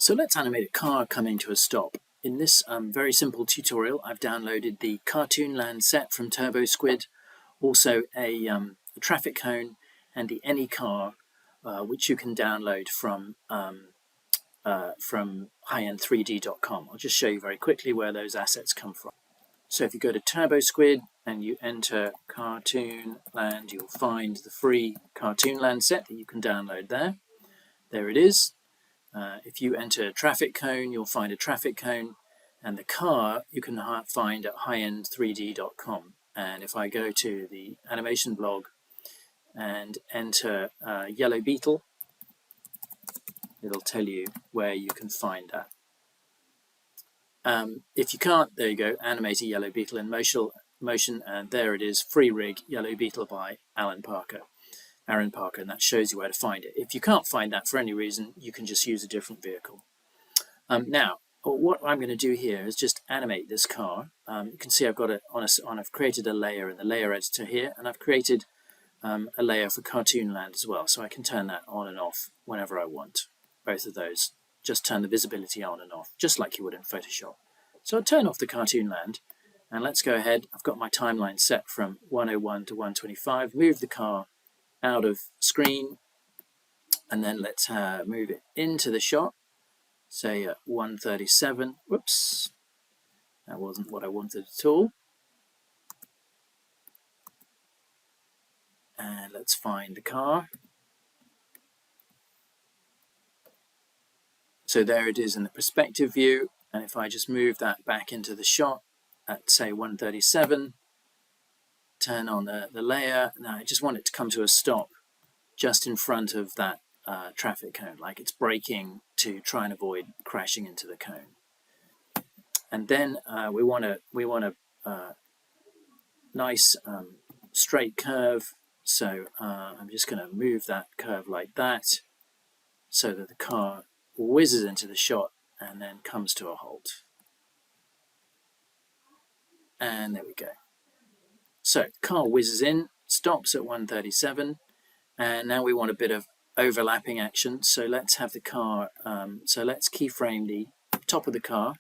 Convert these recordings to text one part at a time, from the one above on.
So let's animate a car coming to a stop. In this very simple tutorial, I've downloaded the Cartoonland set from TurboSquid, also a traffic cone, and the Anycar, which you can download from highend3d.com. I'll just show you very quickly where those assets come from. So if you go to TurboSquid and you enter Cartoonland, you'll find the free Cartoonland set that you can download there. There it is. If you enter traffic cone, you'll find a traffic cone, and the car you can find at highend3d.com. And if I go to the animation blog and enter Yellow Beetle, it'll tell you where you can find that. If you can't, there you go, animate a Yellow Beetle in motion, and there it is, Free Rig Yellow Beetle by Aaron Parker, and that shows you where to find it. If you can't find that for any reason, you can just use a different vehicle. Now, what I'm going to do here is just animate this car. You can see I've got I've created a layer in the layer editor here, and I've created a layer for Cartoonland as well, so I can turn that on and off whenever I want. Both of those. Just turn the visibility on and off, just like you would in Photoshop. So I'll turn off the Cartoonland, and let's go ahead. I've got my timeline set from 101 to 125. Move the car out of screen, and then let's move it into the shot, say at 137. Whoops, that wasn't what I wanted at all. And let's find the car. So there it is in the perspective view, and if I just move that back into the shot at say 137, turn on the layer. Now I just want it to come to a stop just in front of that traffic cone, like it's braking to try and avoid crashing into the cone. And then we want a nice straight curve. So I'm just going to move that curve like that, so that the car whizzes into the shot and then comes to a halt. And there we go. So the car whizzes in, stops at 137, and now we want a bit of overlapping action. So let's have the car, so let's keyframe the top of the car,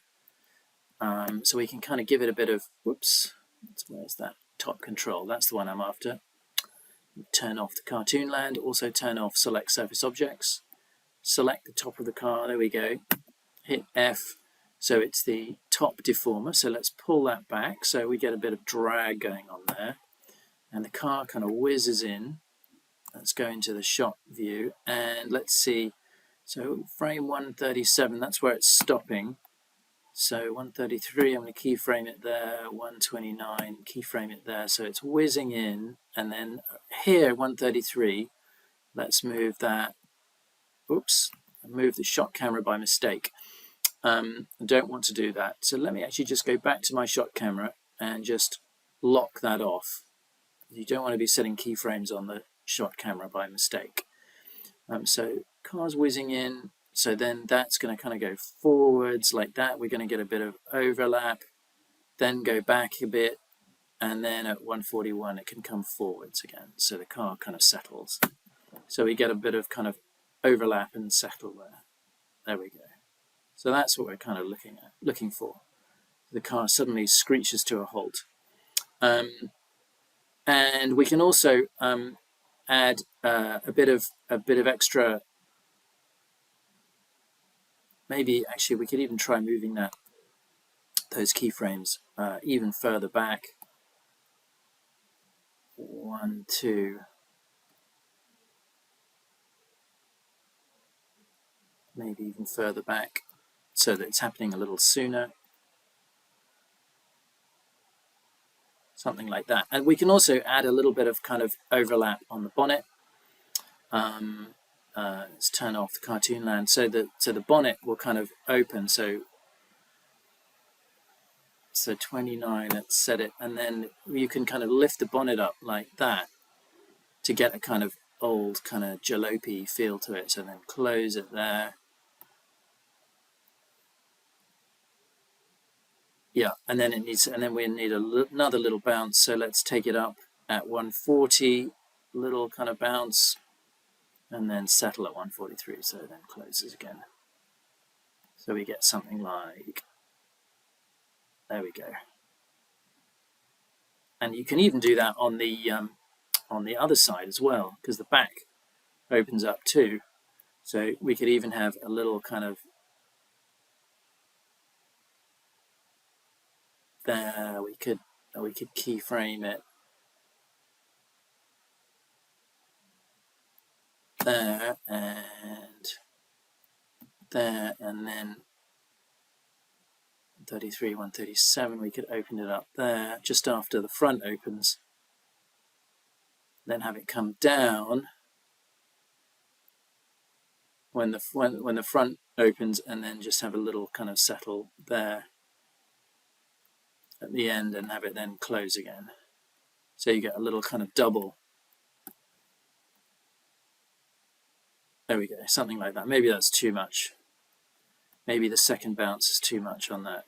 so we can kind of give it a bit of, whoops, where's that top control? That's the one I'm after. Turn off the Cartoonland, also turn off Select Surface Objects. Select the top of the car, there we go. Hit F, so it's the top deformer. So let's pull that back so we get a bit of drag going on there. And the car kind of whizzes in. Let's go into the shot view and let's see. So frame 137, that's where it's stopping. So 133, I'm going to keyframe it there. 129, keyframe it there. So it's whizzing in, and then here 133. Let's move that. Oops, I moved the shot camera by mistake. I don't want to do that. So let me actually just go back to my shot camera and just lock that off. You don't want to be setting keyframes on the shot camera by mistake. So car's whizzing in. So then that's going to kind of go forwards like that. We're going to get a bit of overlap, then go back a bit, and then at 141 it can come forwards again. So the car kind of settles. So we get a bit of kind of overlap and settle there. There we go. So that's what we're kind of looking for. The car suddenly screeches to a halt. And we can also add a bit of extra. Maybe actually we could even try moving those keyframes even further back. 1, 2. Maybe even further back, so that it's happening a little sooner. Something like that. And we can also add a little bit of kind of overlap on the bonnet. Let's turn off the Cartoonland so the bonnet will kind of open. So 29, let's set it, and then you can kind of lift the bonnet up like that to get a kind of old kind of jalopy feel to it. So then close it there. Yeah, and then we need another little bounce. So let's take it up at 140, little kind of bounce, and then settle at 143. So then closes again. So we get something like, there we go. And you can even do that on the other side as well, because the back opens up too. So we could even have a little kind of, there we could keyframe it there and there, and then 33, 137, we could open it up there just after the front opens, then have it come down when the front opens, and then just have a little kind of settle there at the end and have it then close again. So you get a little kind of double. There we go, something like that. Maybe that's too much. Maybe the second bounce is too much on that.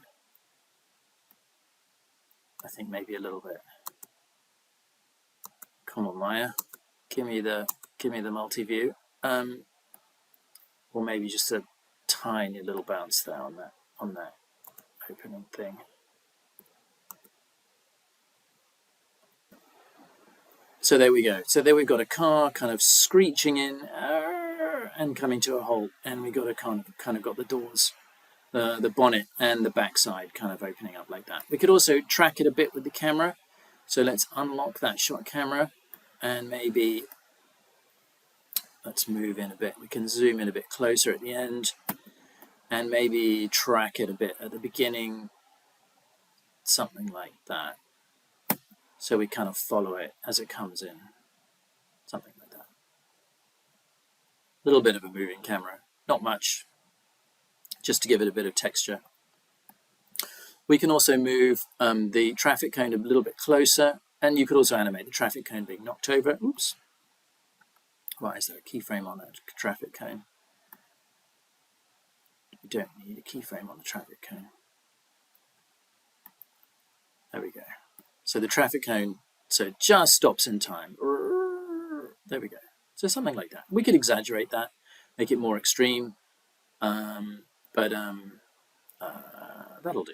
I think maybe a little bit. Come on, Maya, give me the multi-view, or maybe just a tiny little bounce there on that opening thing. So there we go. So there we've got a car kind of screeching in and coming to a halt, and we got a kind of got the doors, the bonnet and the backside kind of opening up like that. We could also track it a bit with the camera. So let's unlock that shot camera, and maybe let's move in a bit. We can zoom in a bit closer at the end, and maybe track it a bit at the beginning, something like that. So we kind of follow it as it comes in, something like that. A little bit of a moving camera, not much, just to give it a bit of texture. We can also move the traffic cone a little bit closer, and you could also animate the traffic cone being knocked over. Oops. Why is there a keyframe on that traffic cone? We don't need a keyframe on the traffic cone. There we go. So the traffic cone, so it just stops in time. There we go. So something like that. We could exaggerate that, make it more extreme, but that'll do.